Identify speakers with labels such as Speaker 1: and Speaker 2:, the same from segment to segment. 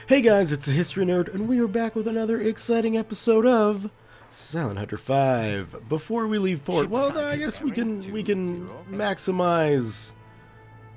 Speaker 1: Hey guys, it's a History Nerd, and we are back with another exciting episode of Silent Hunter 5. Before we leave port, well, I guess we can maximize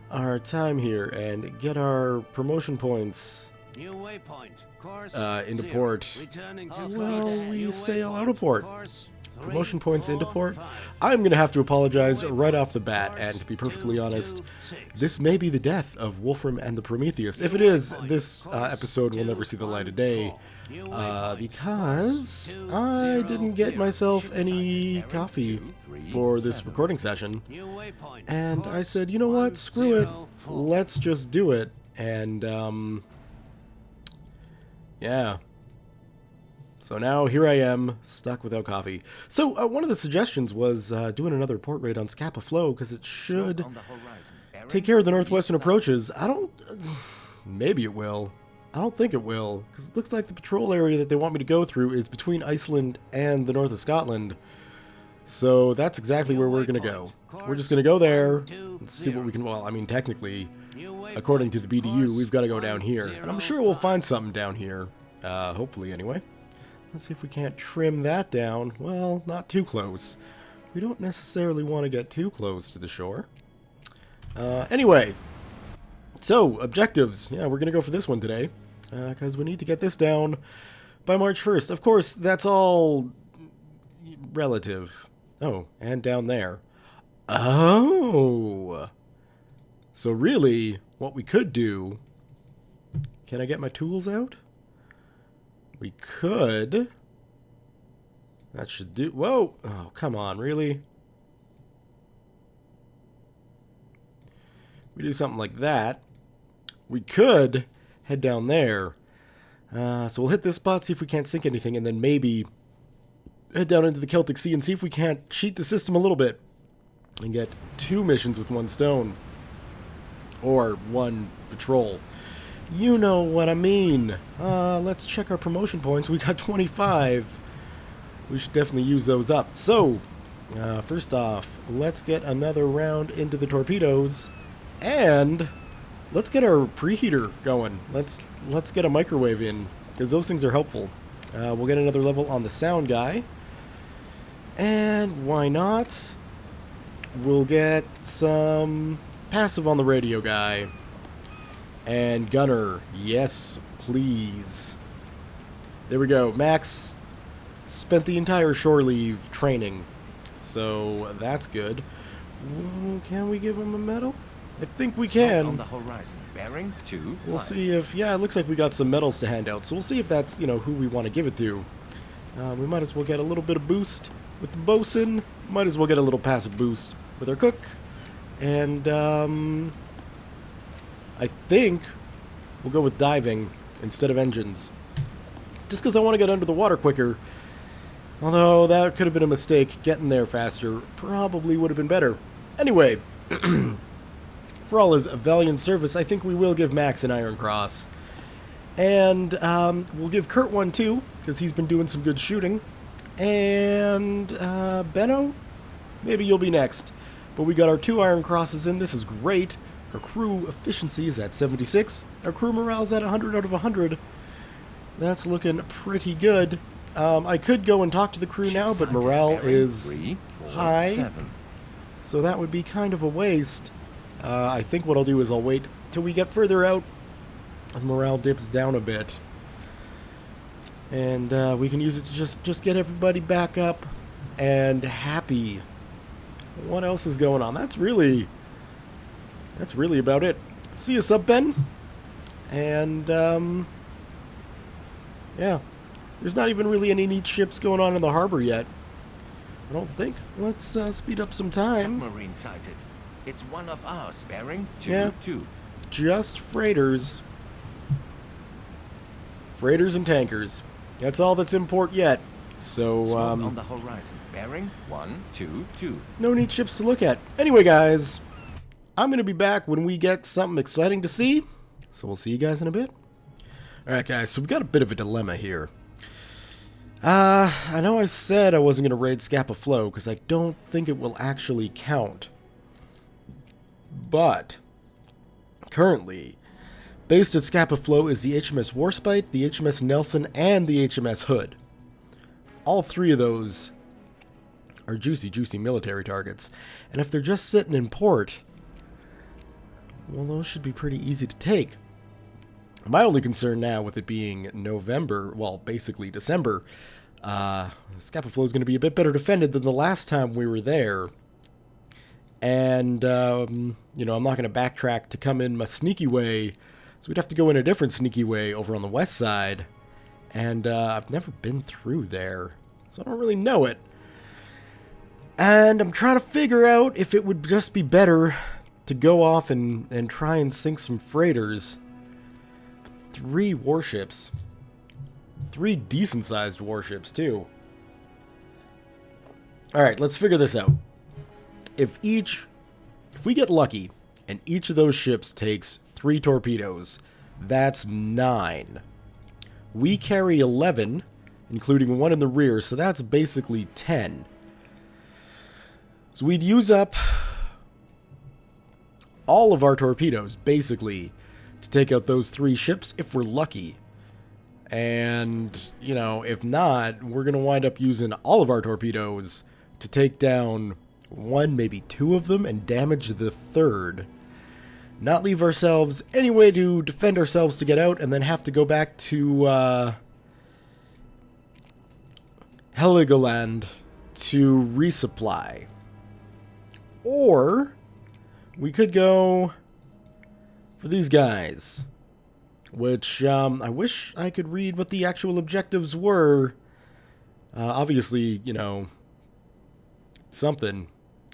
Speaker 1: our time here and get our promotion points
Speaker 2: New waypoint. Course
Speaker 1: into
Speaker 2: 0.
Speaker 1: port.
Speaker 2: Returning to
Speaker 1: Well,
Speaker 2: flight.
Speaker 1: we
Speaker 2: New
Speaker 1: sail
Speaker 2: waypoint.
Speaker 1: out of port.
Speaker 2: Course
Speaker 1: Promotion
Speaker 2: 3,
Speaker 1: points into
Speaker 2: 4,
Speaker 1: port.
Speaker 2: 5.
Speaker 1: I'm going to have to apologize
Speaker 2: New
Speaker 1: right
Speaker 2: waypoint.
Speaker 1: off the bat, and
Speaker 2: Course
Speaker 1: to be perfectly
Speaker 2: 2,
Speaker 1: honest,
Speaker 2: 2, 6.
Speaker 1: this may be the death of Wolfram and the Prometheus. If it
Speaker 2: New
Speaker 1: is,
Speaker 2: waypoint.
Speaker 1: this
Speaker 2: Course
Speaker 1: episode will
Speaker 2: 2,
Speaker 1: never see the light of
Speaker 2: 1,
Speaker 1: day.
Speaker 2: 4. New waypoint.
Speaker 1: Because
Speaker 2: Course 2,
Speaker 1: I
Speaker 2: 0,
Speaker 1: didn't get
Speaker 2: 0.
Speaker 1: myself any coffee for this recording session.
Speaker 2: New waypoint.
Speaker 1: And I
Speaker 2: Course
Speaker 1: said, you know
Speaker 2: 1,
Speaker 1: what, screw it,
Speaker 2: 0, 4.
Speaker 1: let's just do it. And, yeah. So now here I am, stuck without coffee. So one of the suggestions was doing another port raid on Scapa Flow, because it should take care of the northwestern approaches. I don't... maybe it will. I don't think it will, because it looks like the patrol area that they want me to go through is between Iceland and the north of Scotland. So that's exactly where we're going to go. We're just going to go there and see what we can... Well, I mean, technically, according to the BDU, we've got to go down here. And I'm sure we'll find something down here. Hopefully, anyway. Let's see if we can't trim that down. Well, not too close. We don't necessarily want to get too close to the shore. Anyway. So, objectives. Yeah, we're going to go for this one today. Because we need to get this down by March 1st. Of course, that's all relative. Oh, and down there. Oh! So really, what we could do... Can I get my tools out? We could... That should do... Whoa! Oh, come on, really? We do something like that. We could head down there. So we'll hit this spot, see if we can't sink anything, and then maybe head down into the Celtic Sea and see if we can't cheat the system a little bit and get 2 missions with 1 stone. Or 1 patrol. You know what I mean. Let's check our promotion points. We got 25. We should definitely use those up. So, first off, let's get another round into the torpedoes. And let's get our preheater going. Let's get a microwave in, because those things are helpful. We'll get another level on the sound guy. And why not? We'll get some passive on the radio guy. And gunner, yes, please. There we go. Max spent the entire shore leave training, so that's good. Can we give him a medal? I think we can.
Speaker 3: On the horizon, bearing 2.
Speaker 1: We'll see if, yeah, it looks like we got some medals to hand out, so we'll see if that's, you know, who we want to give it to. We might as well get a little bit of boost with the bosun. Might as well get a little passive boost with our cook. And, I think we'll go with diving instead of engines. Just because I want to get under the water quicker. Although that could have been a mistake. Getting there faster probably would have been better. Anyway, for all his valiant service, I think we will give Max an Iron Cross. And we'll give Kurt one too, because he's been doing some good shooting. And Benno, maybe you'll be next. But we got our 2 Iron Crosses in. This is great. Our crew efficiency is at 76. Our crew morale is at 100 out of 100. That's looking pretty good. I could go and talk to the crew now, but morale is
Speaker 3: 3, 4,
Speaker 1: high.
Speaker 3: 7.
Speaker 1: So that would be kind of a waste. I think what I'll do is I'll wait till we get further out and morale dips down a bit. And we can use it to just get everybody back up and happy. What else is going on? That's really about it. See you, Sub Ben. And, yeah. There's not even really any neat ships going on in the harbor yet. I don't think. Let's speed up some time.
Speaker 3: Submarine sighted. It's one of ours, bearing 2,
Speaker 1: Yeah.
Speaker 3: 2.
Speaker 1: Just freighters. Freighters and tankers. That's all that's in port yet. So,
Speaker 3: Smoke on the horizon, bearing 1, 2, 2.
Speaker 1: no neat ships to look at. Anyway, guys, I'm going to be back when we get something exciting to see. So we'll see you guys in a bit. Alright, guys, so we got a bit of a dilemma here. I know I said I wasn't going to raid Scapa Flow, because I don't think it will actually count. But, currently, Based at Scapa Flow is the HMS Warspite, the HMS Nelson, and the HMS Hood. All three of those are juicy, juicy military targets. And if they're just sitting in port, well, those should be pretty easy to take. My only concern now with it being November, well, basically December, Scapa Flow is going to be a bit better defended than the last time we were there. And, you know, I'm not going to backtrack to come in my sneaky way, so we'd have to go in a different sneaky way over on the west side. And I've never been through there, so I don't really know it. And I'm trying to figure out if it would just be better to go off and try and sink some freighters. 3 warships. 3 decent-sized warships, too. Alright, let's figure this out. If we get lucky, and each of those ships takes 3 torpedoes, that's 9. We carry 11, including 1 in the rear, so that's basically 10. So we'd use up all of our torpedoes, basically, to take out those 3 ships if we're lucky. And, you know, if not, we're going to wind up using all of our torpedoes to take down 1, maybe 2 of them, and damage the 3rd. Not leave ourselves any way to defend ourselves to get out, and then have to go back to Heligoland to resupply. Or we could go for these guys, which I wish I could read what the actual objectives were. Obviously, you know, something.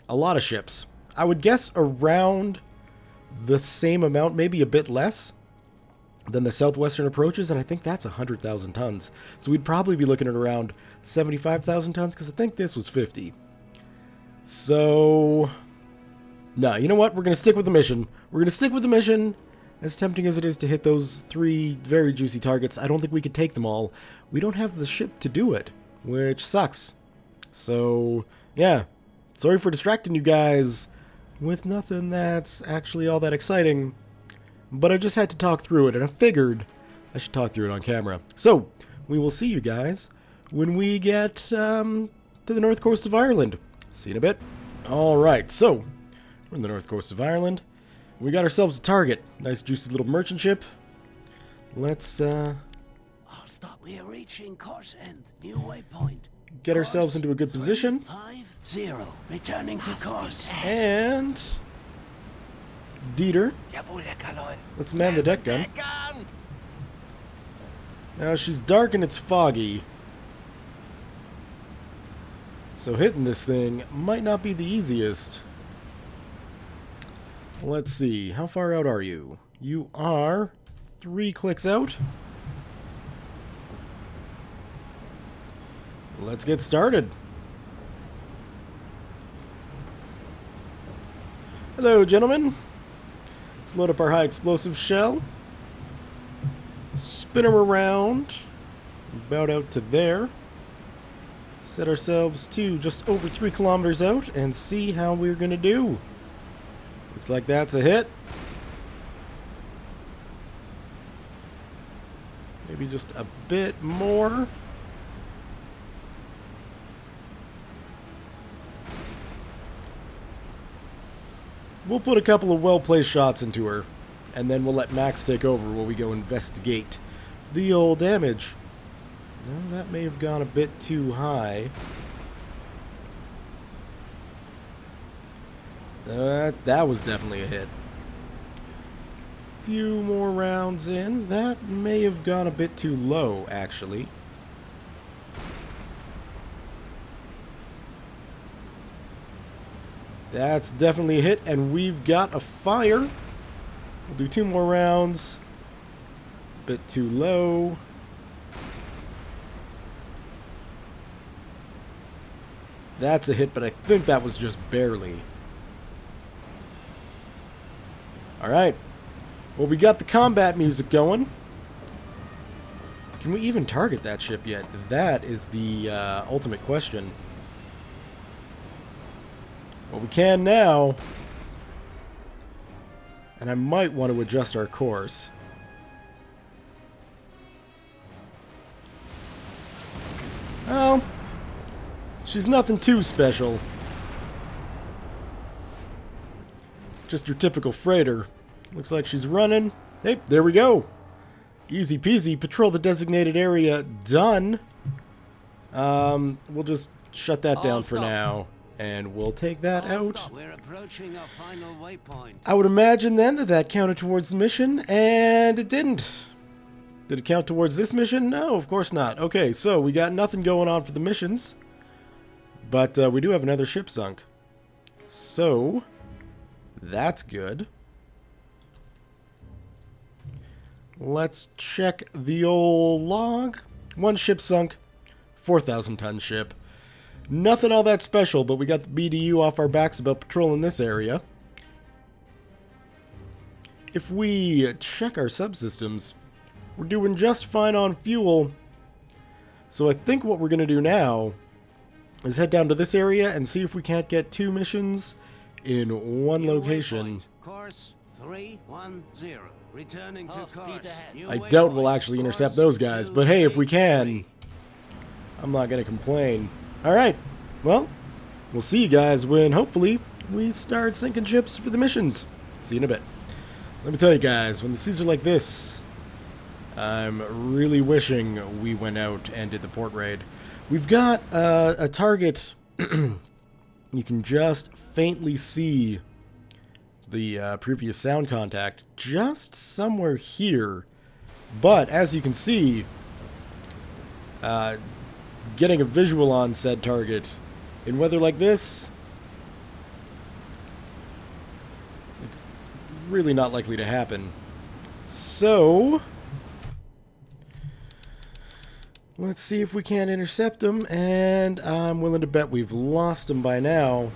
Speaker 1: A lot of ships. I would guess around the same amount, maybe a bit less, than the southwestern approaches, and I think that's 100,000 tons. So we'd probably be looking at around 75,000 tons, because I think this was 50. So, no, you know what? We're going to stick with the mission. We're going to stick with the mission. As tempting as it is to hit those 3 very juicy targets, I don't think we could take them all. We don't have the ship to do it, which sucks. So, yeah. Sorry for distracting you guys with nothing that's actually all that exciting. But I just had to talk through it, and I figured I should talk through it on camera. So, we will see you guys when we get to the north coast of Ireland. See you in a bit. Alright, so, we're in the north coast of Ireland. We got ourselves a target. Nice juicy little merchant ship. Let's
Speaker 2: Oh, stop. We are reaching course end. New waypoint.
Speaker 1: get ourselves into a good position.
Speaker 2: 50. Returning to course.
Speaker 1: And Dieter, let's man the deck gun. Now she's dark and it's foggy, so hitting this thing might not be the easiest. Let's see, how far out are you? You are 3 clicks out. Let's get started. Hello, gentlemen. Let's load up our high explosive shell. Spin them around. About out to there. Set ourselves to just over 3 kilometers out and see how we're going to do. Looks like that's a hit. Maybe just a bit more. We'll put a couple of well-placed shots into her, and then we'll let Max take over while we go investigate the old damage. No, that may have gone a bit too high. That was definitely a hit. Few more rounds in. That may have gone a bit too low, actually. That's definitely a hit, and we've got a fire. We'll do 2 more rounds. Bit too low. That's a hit, but I think that was just barely. Alright. Well, we got the combat music going. Can we even target that ship yet? That is the ultimate question. Well, we can now. And I might want to adjust our course. She's nothing too special. Just your typical freighter. Looks like she's running. Hey, there we go. Easy peasy. Patrol the designated area. Done. We'll just shut that down for now. And we'll take that out.
Speaker 2: We're approaching our final waypoint.
Speaker 1: I would imagine then that that counted towards the mission, and it didn't. Did it count towards this mission? No, of course not. Okay, so we got nothing going on for the missions. But we do have another ship sunk. So, that's good. Let's check the old log. One ship sunk. 4,000 ton ship. Nothing all that special, but we got the BDU off our backs about patrolling this area. If we check our subsystems, we're doing just fine on fuel. So I think what we're going to do now is head down to this area and see if we can't get 2 missions in one location.
Speaker 2: Course 310. Returning to course.
Speaker 1: I doubt we'll actually intercept those guys, but hey, if we can, I'm not going to complain. Alright, well, we'll see you guys when, hopefully, we start sinking ships for the missions. See you in a bit. Let me tell you guys, when the seas are like this, I'm really wishing we went out and did the port raid. We've got a target. You can just faintly see the previous sound contact just somewhere here. But, as you can see, getting a visual on said target in weather like this, it's really not likely to happen. So, let's see if we can't intercept them, and I'm willing to bet we've lost them by now.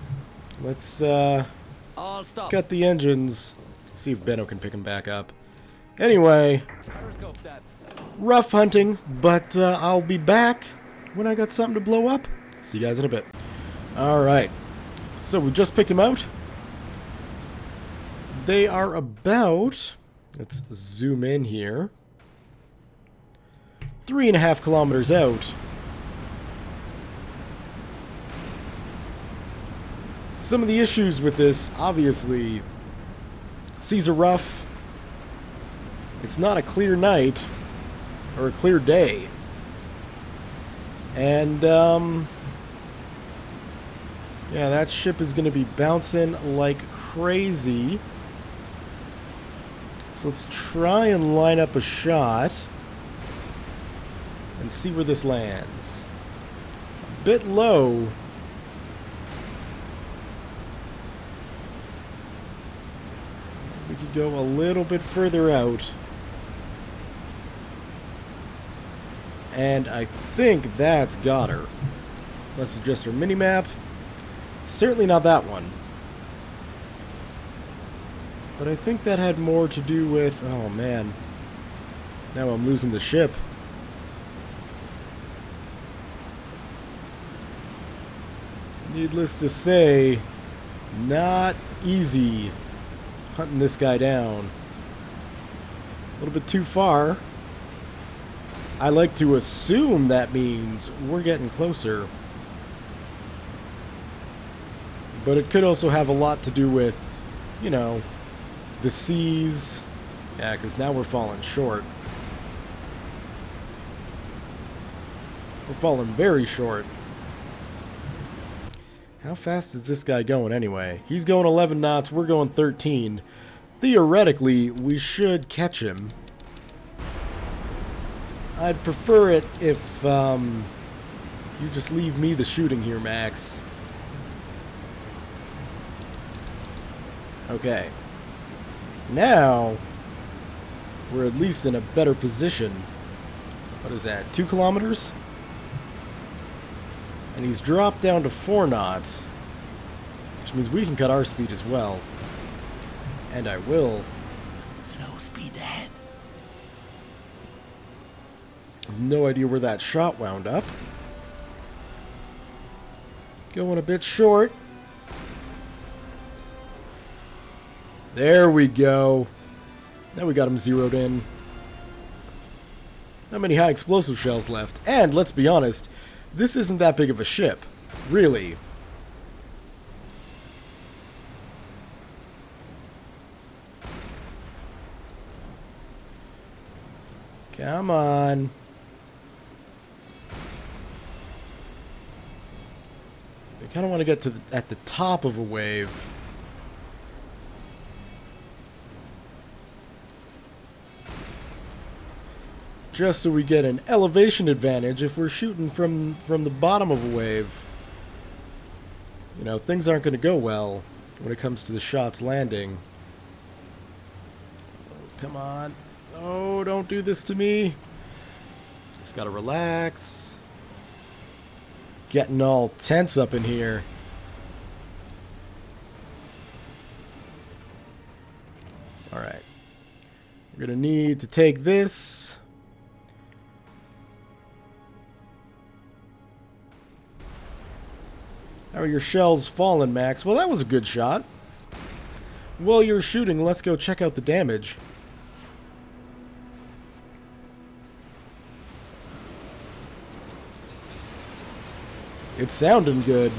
Speaker 1: Let's cut the engines, see if Benno can pick them back up. Anyway, rough hunting, but I'll be back when I got something to blow up. See you guys in a bit. Alright, so we just picked them out. They are about, let's zoom in here, 3.5 kilometers out. Some of the issues with this, obviously, seas are rough. It's not a clear night or a clear day. And, yeah, that ship is going to be bouncing like crazy. So let's try and line up a shot and see where this lands. A bit low. We could go a little bit further out. And I think that's got her. Let's adjust our mini-map. Certainly not that one. But I think that had more to do with... Oh, man. Now I'm losing the ship. Needless to say, not easy hunting this guy down. A little bit too far. I like to assume that means we're getting closer. But it could also have a lot to do with, you know, the seas. Yeah, because now we're falling short. We're falling very short. How fast is this guy going anyway? He's going 11 knots, we're going 13. Theoretically, we should catch him. I'd prefer it if you just leave me the shooting here, Max. Okay. Now, we're at least in a better position. What is that, 2 kilometers? And he's dropped down to 4 knots, which means we can cut our speed as well. And I will.
Speaker 2: Slow speed ahead.
Speaker 1: No idea where that shot wound up. Going a bit short. There we go. Now we got him zeroed in. Not many high explosive shells left. And let's be honest, this isn't that big of a ship. Really? Come on. I kind of want to get to at the top of a wave. Just so we get an elevation advantage if we're shooting from the bottom of a wave. You know, things aren't going to go well when it comes to the shots landing. Oh, come on. Oh, don't do this to me. Just gotta relax. Getting all tense up in here. Alright. We're gonna need to take this. How are your shells falling, Max? Well, that was a good shot. While you're shooting, let's go check out the damage. It's sounding good.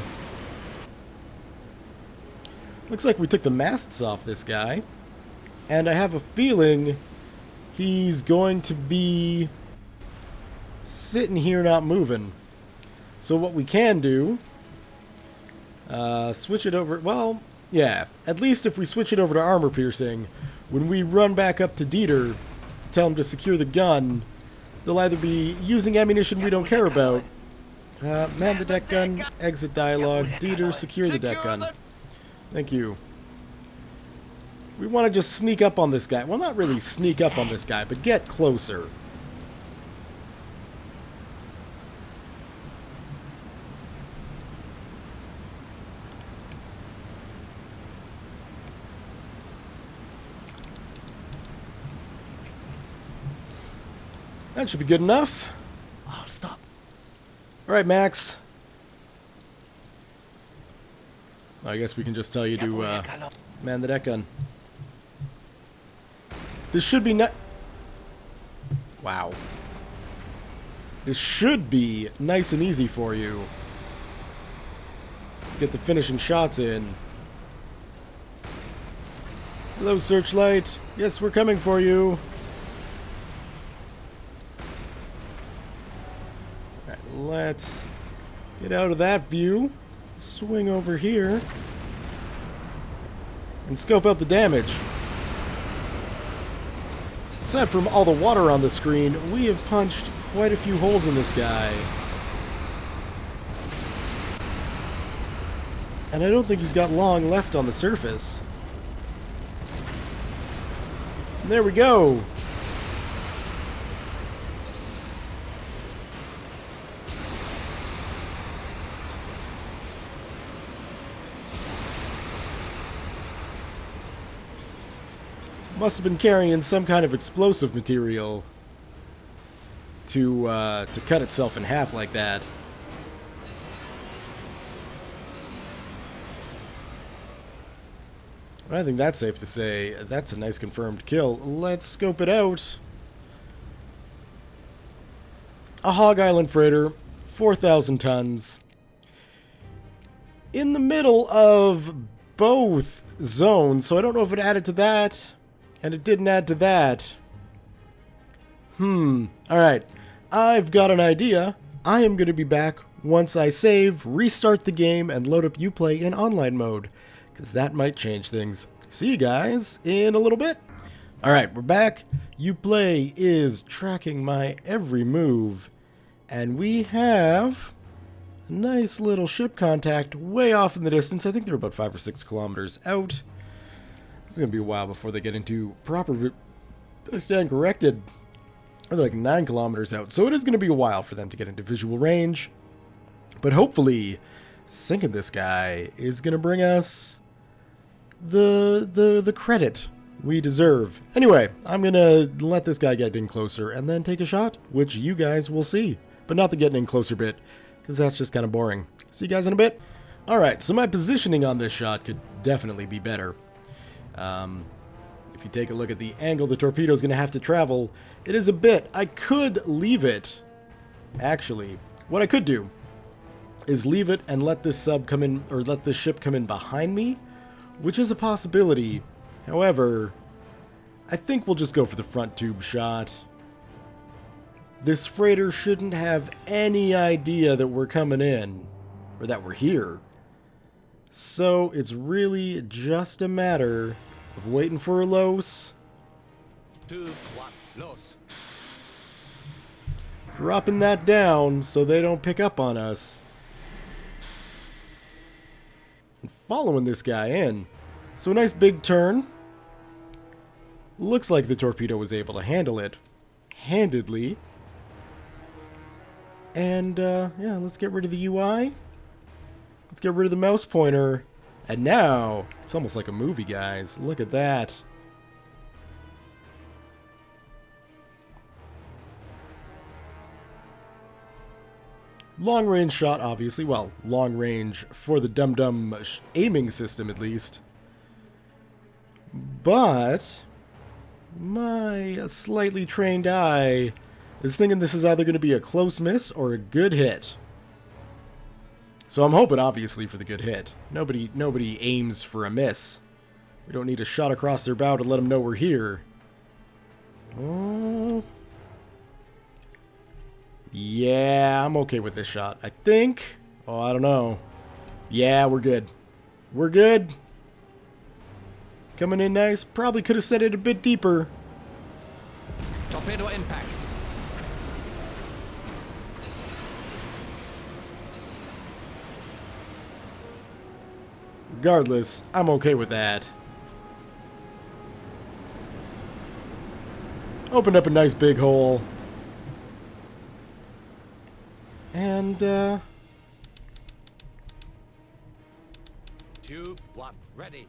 Speaker 1: Looks like we took the masts off this guy. And I have a feeling he's going to be sitting here not moving. So what we can do, switch it over, well, yeah, at least if we switch it over to armor piercing, when we run back up to Dieter to tell him to secure the gun, they'll either be using ammunition we don't care about. Man the deck gun, exit dialogue, Dieter, secure the deck gun. Thank you. We want to just sneak up on this guy. Well, not really sneak up on this guy, but get closer. That should be good enough.
Speaker 2: Oh, stop.
Speaker 1: Alright, Max. I guess we can just tell you to, man the deck gun. This should be Wow. This should be nice and easy for you. Get the finishing shots in. Hello, Searchlight. Yes, we're coming for you. Alright, let's get out of that view. Swing over here. And scope out the damage. Aside from all the water on the screen, we have punched quite a few holes in this guy. And I don't think he's got long left on the surface. And there we go. Must have been carrying some kind of explosive material to cut itself in half like that. But I think that's safe to say. That's a nice confirmed kill. Let's scope it out. A Hog Island freighter, 4,000 tons. In the middle of both zones, so I don't know if it added to that. And it didn't add to that. Alright. I've got an idea. I am going to be back once I save, restart the game, and load up Uplay in online mode. Because that might change things. See you guys in a little bit. Alright, we're back. Uplay is tracking my every move. And we have a nice little ship contact way off in the distance. I think they're about 5 or 6 kilometers out. It's going to be a while before they get into proper... I stand corrected. They're like 9 kilometers out. So it is going to be a while for them to get into visual range. But hopefully, sinking this guy is going to bring us the credit we deserve. Anyway, I'm going to let this guy get in closer and then take a shot, which you guys will see. But not the getting in closer bit, because that's just kind of boring. See you guys in a bit. Alright, so my positioning on this shot could definitely be better. If you take a look at the angle the torpedo is going to have to travel, it is a bit. I could leave it. Actually, what I could do, is leave it and let this sub come in, or let this ship come in behind me, which is a possibility. However, I think we'll just go for the front tube shot. This freighter shouldn't have any idea that we're coming in, or that we're here. So it's really just a matter of waiting for a Los.
Speaker 3: Tube 1, los.
Speaker 1: Dropping that down so they don't pick up on us. And following this guy in. So a nice big turn. Looks like the torpedo was able to handle it handedly. And, yeah, let's get rid of the UI. Let's get rid of the mouse pointer. And now, it's almost like a movie, guys. Look at that. Long range shot, obviously. Well, long range for the dum-dum aiming system, at least. But my slightly trained eye is thinking this is either going to be a close miss or a good hit. So I'm hoping, obviously, for the good hit. Nobody aims for a miss. We don't need a shot across their bow to let them know we're here. Oh. Yeah, I'm okay with this shot. I think. Oh, I don't know. Yeah, we're good. We're good. Coming in nice. Probably could have set it a bit deeper.
Speaker 3: Torpedo impact.
Speaker 1: Regardless, I'm okay with that. Opened up a nice big hole. And,
Speaker 3: Tube 1, ready.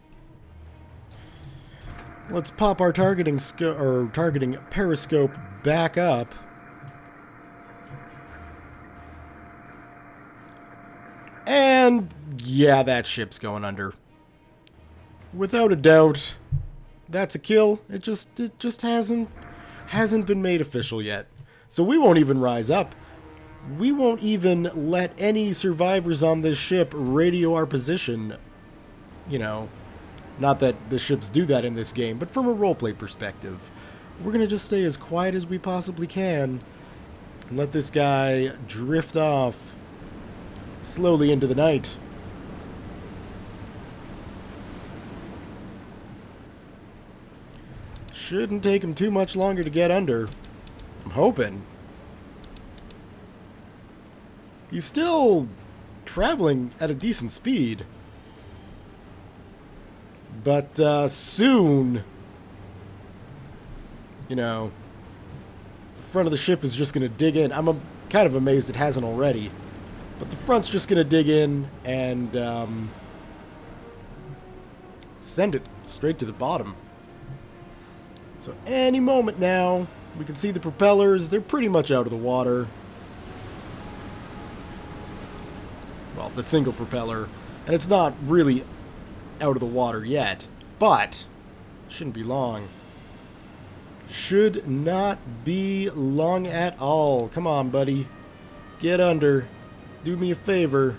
Speaker 1: let's pop our targeting periscope back up. And yeah, that ship's going under. Without a doubt, that's a kill. It just hasn't been made official yet. So we won't even rise up. We won't even let any survivors on this ship radio our position. You know, not that the ships do that in this game, but from a roleplay perspective, we're gonna just stay as quiet as we possibly can and let this guy drift off slowly into the night. Shouldn't take him too much longer to get under. I'm hoping. He's still traveling at a decent speed. But soon, you know, the front of the ship is just going to dig in. I'm kind of amazed it hasn't already. But the front's just going to dig in and send it straight to the bottom. So any moment now, we can see the propellers. They're pretty much out of the water. Well, the single propeller. And it's not really out of the water yet, but shouldn't be long. Should not be long at all. Come on, buddy. Get under. Do me a favor.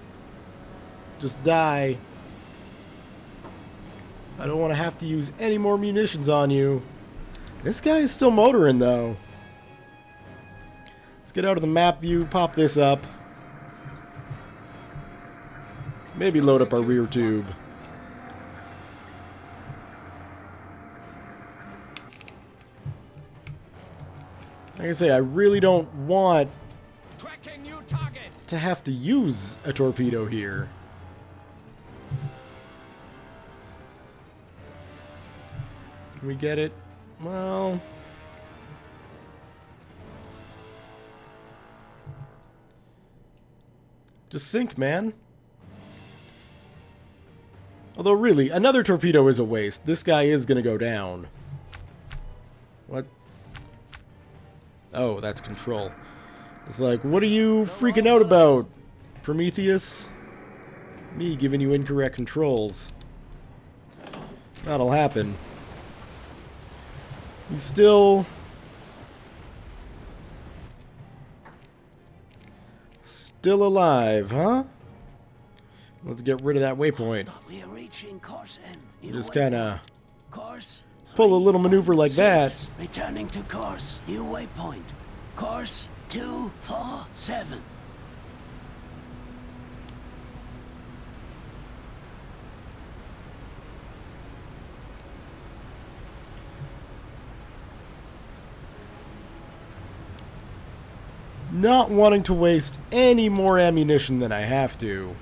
Speaker 1: Just die. I don't want to have to use any more munitions on you. This guy is still motoring, though. Let's get out of the map view, pop this up. Maybe load up our rear tube. Like I say, I really don't want to have to use a torpedo here. Can we get it? Well... just sink, man. Although, really, another torpedo is a waste. This guy is going to go down. What? Oh, that's control. It's like, what are you freaking out about, Prometheus? Me giving you incorrect controls. That'll happen. He's still alive, huh? Let's get rid of that waypoint.
Speaker 2: We are reaching course end.
Speaker 1: Just kind of
Speaker 2: Course.
Speaker 1: pull a little maneuver like that.
Speaker 2: Returning to course. New waypoint. Course 247.
Speaker 1: Not wanting to waste any more ammunition than I have to.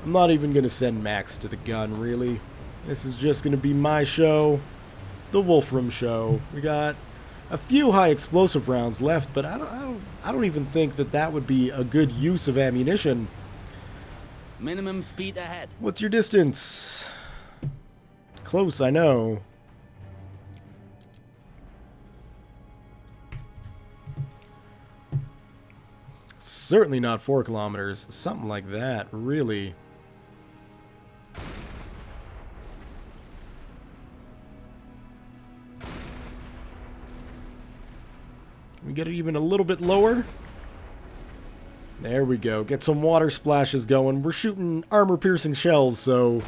Speaker 1: I'm not even going to send Max to the gun, really. This is just going to be my show, the Wolfram show. We got a few high explosive rounds left, but I don't even think that would be a good use of ammunition.
Speaker 4: Minimum speed ahead.
Speaker 1: What's your distance? Close, I know. Certainly not 4 kilometers. Something like that, really. Can we get it even a little bit lower? There we go. Get some water splashes going. We're shooting armor-piercing shells, so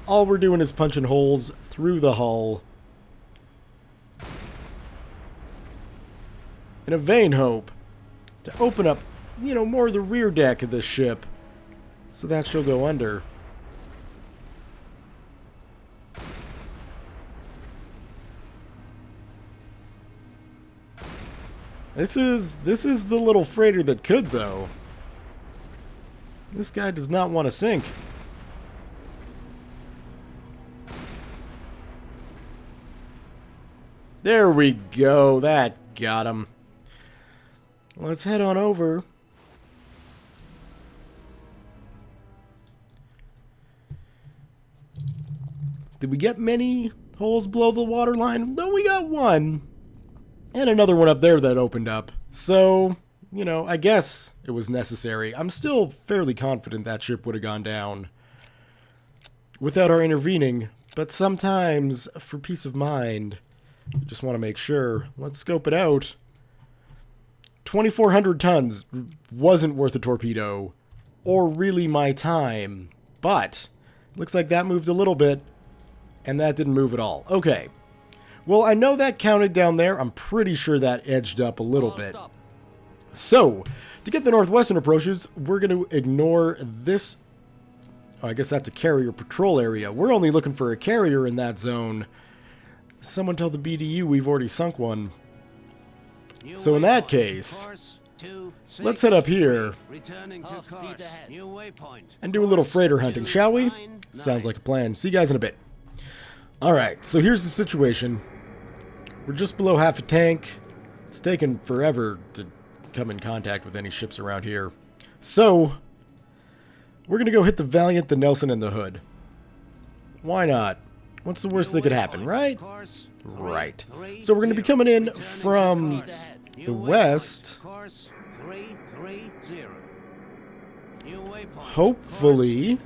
Speaker 1: all we're doing is punching holes through the hull. In a vain hope to open up, you know, more of the rear deck of this ship so that she'll go under. This is the little freighter that could, though. This guy does not want to sink. There we go. That got him. Let's head on over. Did we get many holes below the waterline? No, we got one. And another one up there that opened up. So, you know, I guess it was necessary. I'm still fairly confident that ship would have gone down without our intervening. But sometimes, for peace of mind, you just want to make sure. Let's scope it out. 2,400 tons wasn't worth a torpedo, or really my time. But, looks like that moved a little bit. And that didn't move at all. Okay. Well, I know that counted down there. I'm pretty sure that edged up a little bit. So, to get the northwestern approaches, we're going to ignore this. Oh, I guess that's a carrier patrol area. We're only looking for a carrier in that zone. Someone tell the BDU we've already sunk one. So in that case, let's head up here and do a little freighter hunting, shall we? Sounds like a plan. See you guys in a bit. Alright, so here's the situation. We're just below half a tank. It's taken forever to come in contact with any ships around here. So, we're going to go hit the Valiant, the Nelson, and the Hood. Why not? What's the worst that could happen, right? Right. So we're going to be coming in from the west. Hopefully,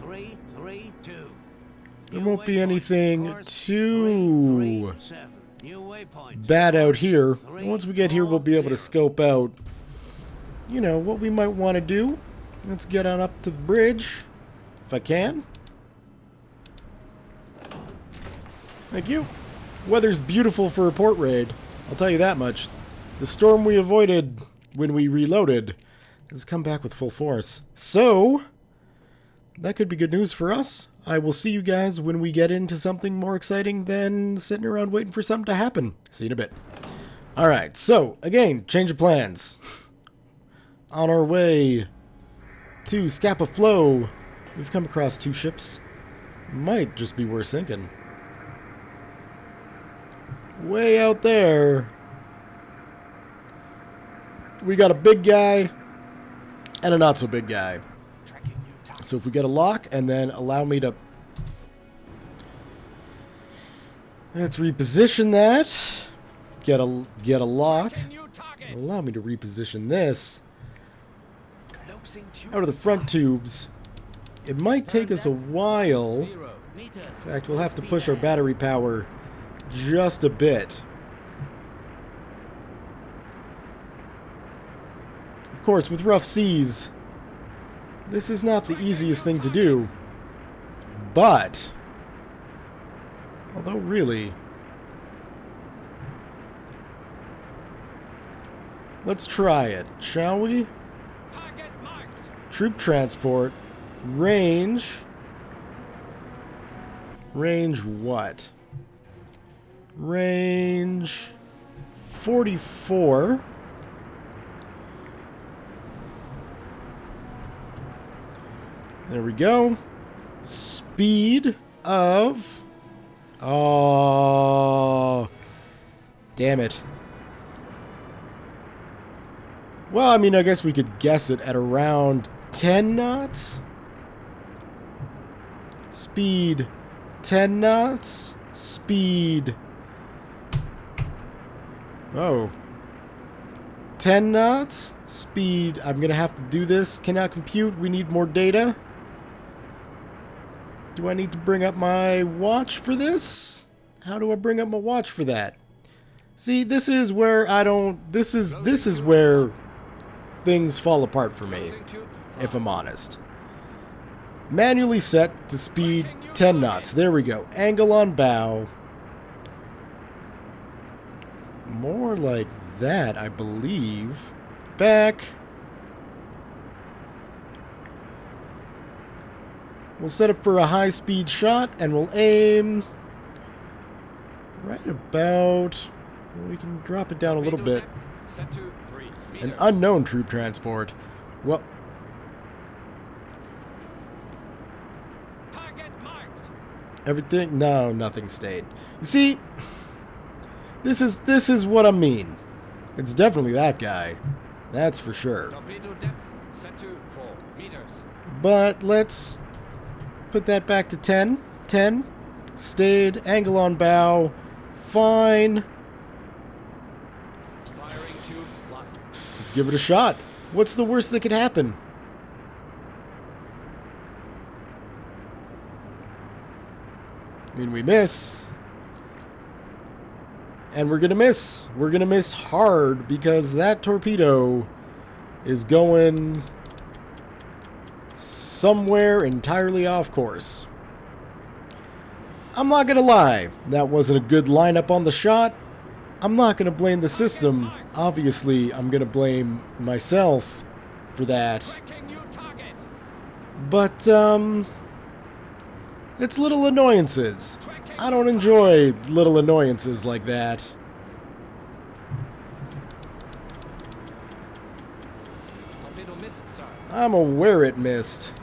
Speaker 1: there won't be anything too bad out here. And once we get here, we'll be able to scope out, you know, what we might want to do. Let's get on up to the bridge, if I can. Thank you. Weather's beautiful for a port raid, I'll tell you that much. The storm we avoided when we reloaded has come back with full force. So, that could be good news for us. I will see you guys when we get into something more exciting than sitting around waiting for something to happen. See you in a bit. Alright, so, again, change of plans. On our way to Scapa Flow, we've come across 2 ships. Might just be worth sinking. Way out there, we got a big guy and a not so big guy. So if we get a lock and then allow me to... Let's reposition that. Get a lock. Allow me to reposition this out of the front tubes. It might take us a while. In fact, we'll have to push our battery power just a bit. Of course, with rough seas, This is not the easiest thing to do, but... Although, really... Let's try it, shall we? Troop transport. Range. Range what? Range 44. There we go. Speed of... Oh... Damn it. Well, I mean, I guess we could guess it at around 10 knots? Speed 10 knots? Speed... Oh. 10 knots? Speed... I'm gonna have to do this. Cannot compute. We need more data. Do I need to bring up my watch for this? How do I bring up my watch for that? See, this is where I don't... This is where things fall apart for me, if I'm honest. Manually set to speed 10 knots. There we go. Angle on bow. More like that, I believe. Back. We'll set it for a high-speed shot, and we'll aim right about... We can drop it down a little bit. An unknown troop transport. Well... Everything... No, nothing stayed. You see... This is what I mean. It's definitely that guy. That's for sure. But let's put that back to 10. 10. Stayed. Angle on bow. Fine. Let's give it a shot. What's the worst that could happen? I mean, we miss. And we're gonna miss. We're gonna miss hard because that torpedo is going somewhere entirely off course. I'm not gonna lie. That wasn't a good lineup on the shot. I'm not gonna blame the system. Obviously, I'm gonna blame myself for that. But, it's little annoyances. I don't enjoy little annoyances like that. I'm aware it missed.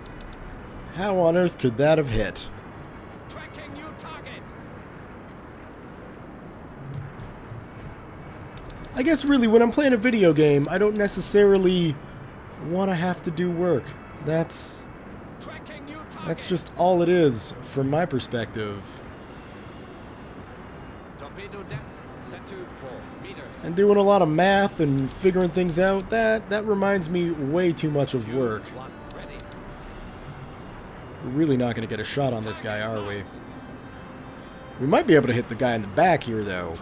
Speaker 1: How on earth could that have hit? I guess really when I'm playing a video game, I don't necessarily want to have to do work. That's just all it is from my perspective. And doing a lot of math and figuring things out, that reminds me way too much of work. We're really not going to get a shot on this guy, are we? We might be able to hit the guy in the back here, though.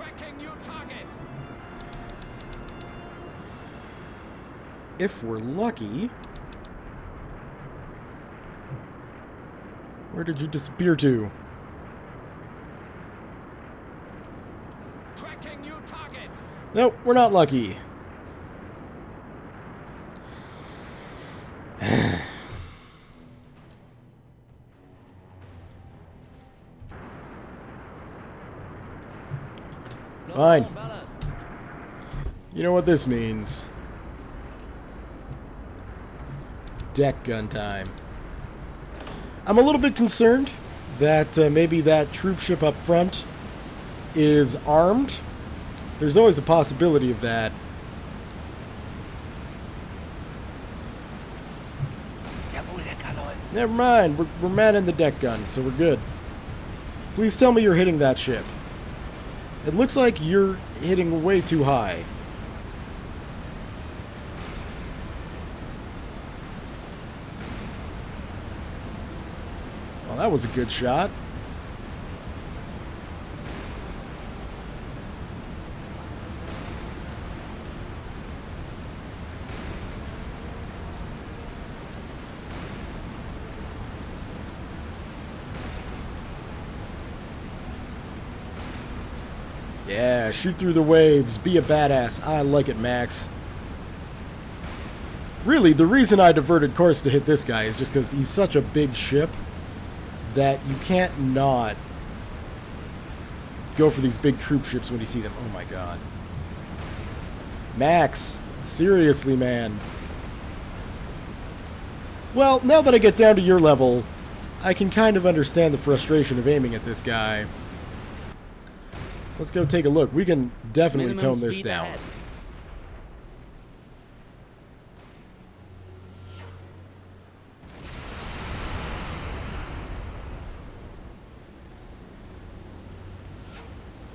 Speaker 1: If we're lucky. Where did you disappear to? Nope, we're not lucky. Fine. You know what this means. Deck gun time. I'm a little bit concerned that maybe that troop ship up front is armed. There's always a possibility of that. Never mind, we're manning the deck gun, so we're good. Please tell me you're hitting that ship. It looks like you're hitting way too high. Well, that was a good shot. Yeah, shoot through the waves. Be a badass. I like it, Max. Really, the reason I diverted course to hit this guy is just because he's such a big ship that you can't not go for these big troop ships when you see them. Oh my god. Max, seriously, man. Well, now that I get down to your level, I can kind of understand the frustration of aiming at this guy. Let's go take a look. We can definitely
Speaker 4: Minimum
Speaker 1: tone this
Speaker 4: speed
Speaker 1: down.
Speaker 4: ahead.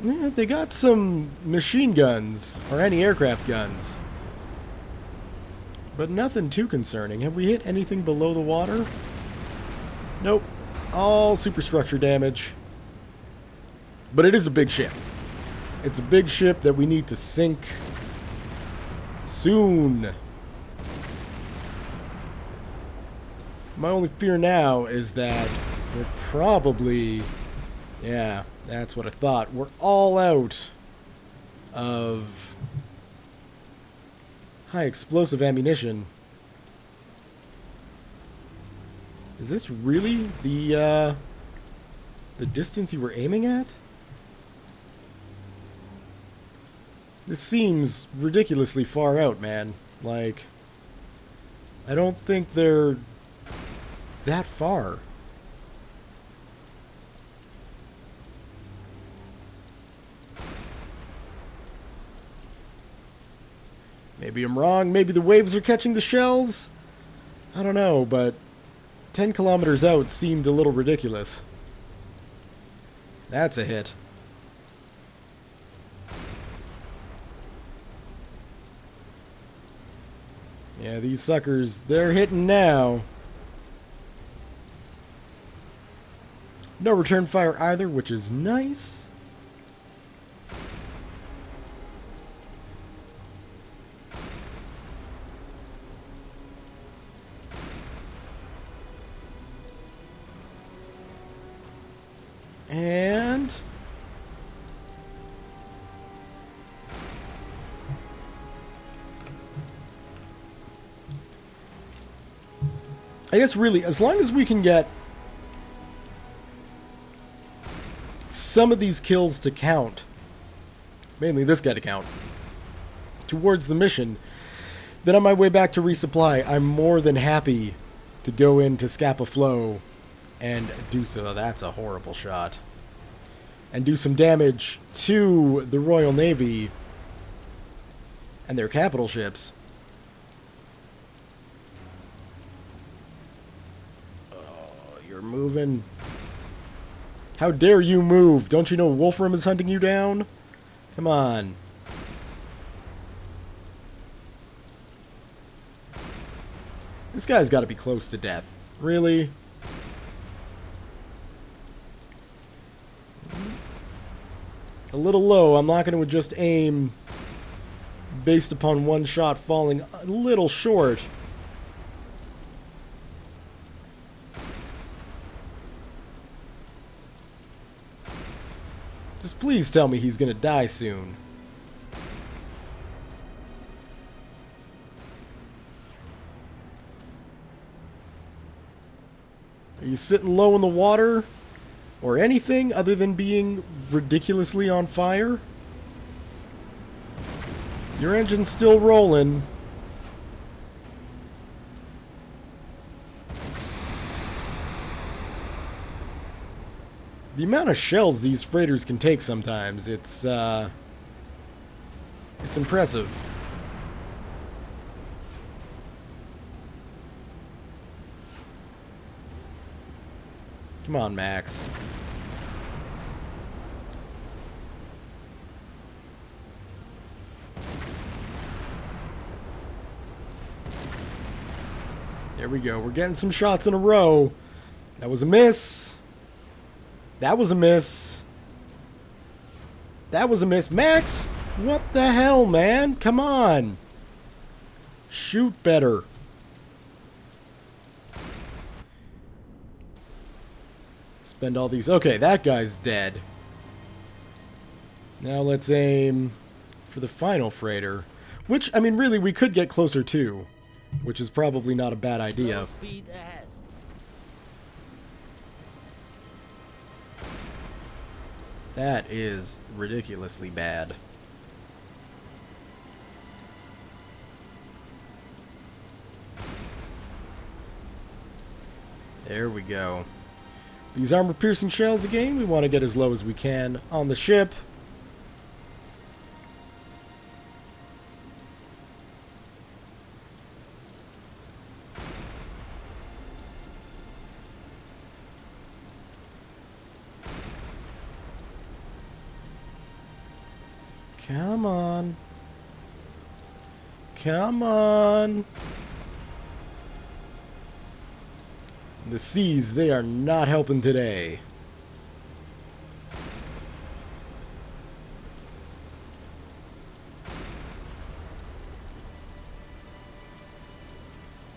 Speaker 1: Yeah, they got some machine guns, or anti-aircraft guns. But nothing too concerning. Have we hit anything below the water? Nope. All superstructure damage. But it is a big ship. It's a big ship that we need to sink soon. My only fear now is that we're probably... Yeah, that's what I thought. We're all out of high explosive ammunition. Is this really the distance you were aiming at? This seems ridiculously far out, man. Like, I don't think they're that far. Maybe I'm wrong. Maybe the waves are catching the shells. I don't know, but 10 kilometers out seemed a little ridiculous. That's a hit. Yeah, these suckers, they're hitting now. No return fire either, which is nice. And I guess really, as long as we can get some of these kills to count, mainly this guy to count, towards the mission, then on my way back to resupply, I'm more than happy to go into Scapa Flow and do so. That's a horrible shot. And do some damage to the Royal Navy and their capital ships. Oh, you're moving. How dare you move? Don't you know Wolfram is hunting you down? Come on. This guy's got to be close to death. Really? A little low. I'm not going to just aim based upon one shot falling a little short. Just please tell me he's going to die soon. Are you sitting low in the water? Or anything other than being ridiculously on fire? Your engine's still rolling. The amount of shells these freighters can take sometimes, it's impressive. Come on, Max. There we go. We're getting some shots in a row. That was a miss. That was a miss. That was a miss. Max! What the hell, man? Come on. Shoot better. Spend all these... Okay, that guy's dead. Now let's aim for the final freighter. Which, I mean, really, we could get closer to. Which is probably not a bad idea.
Speaker 4: Slow speed ahead.
Speaker 1: That is ridiculously bad. There we go. These armor-piercing shells again, we want to get as low as we can on the ship. Come on. Come on. The seas, they are not helping today.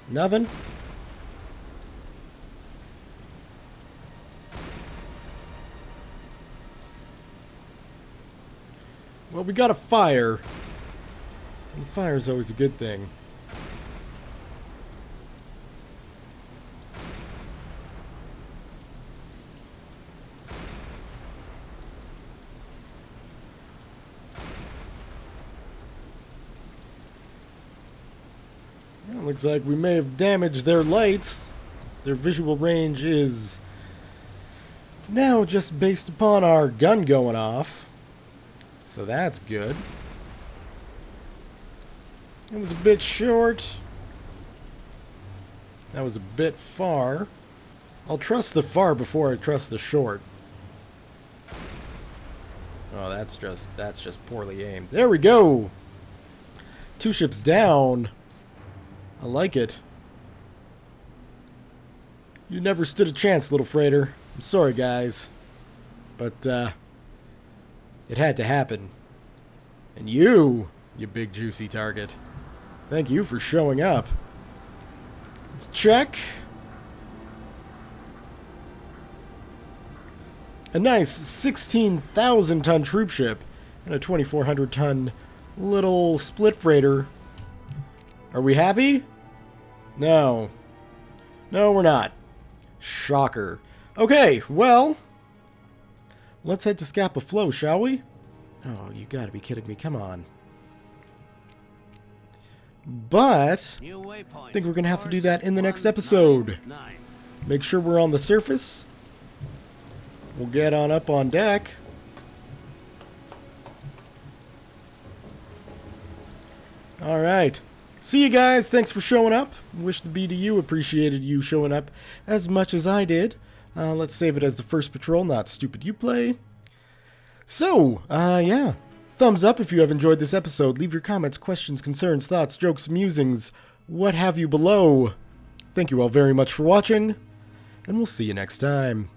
Speaker 1: Nothing? Well, we got a fire. And fire is always a good thing. Well, looks like we may have damaged their lights. Their visual range is now just based upon our gun going off. So that's good. It was a bit short. That was a bit far. I'll trust the far before I trust the short. Oh, that's just poorly aimed. There we go. 2 ships down. I like it. You never stood a chance, little freighter. I'm sorry, guys. But, it had to happen. And you big juicy target. Thank you for showing up. Let's check. A nice 16,000 ton troop ship and a 2,400 ton little split freighter. Are we happy? No. No, we're not. Shocker. Okay, well, let's head to Scapa Flow, shall we? Oh, you gotta be kidding me. Come on. But I think we're gonna have to do that in the next episode. Make sure we're on the surface. We'll get on up on deck. Alright. See you guys. Thanks for showing up. Wish the BDU appreciated you showing up as much as I did. Let's save it as the first patrol, not stupid you play. So, yeah. Thumbs up if you have enjoyed this episode. Leave your comments, questions, concerns, thoughts, jokes, musings, what have you below. Thank you all very much for watching, and we'll see you next time.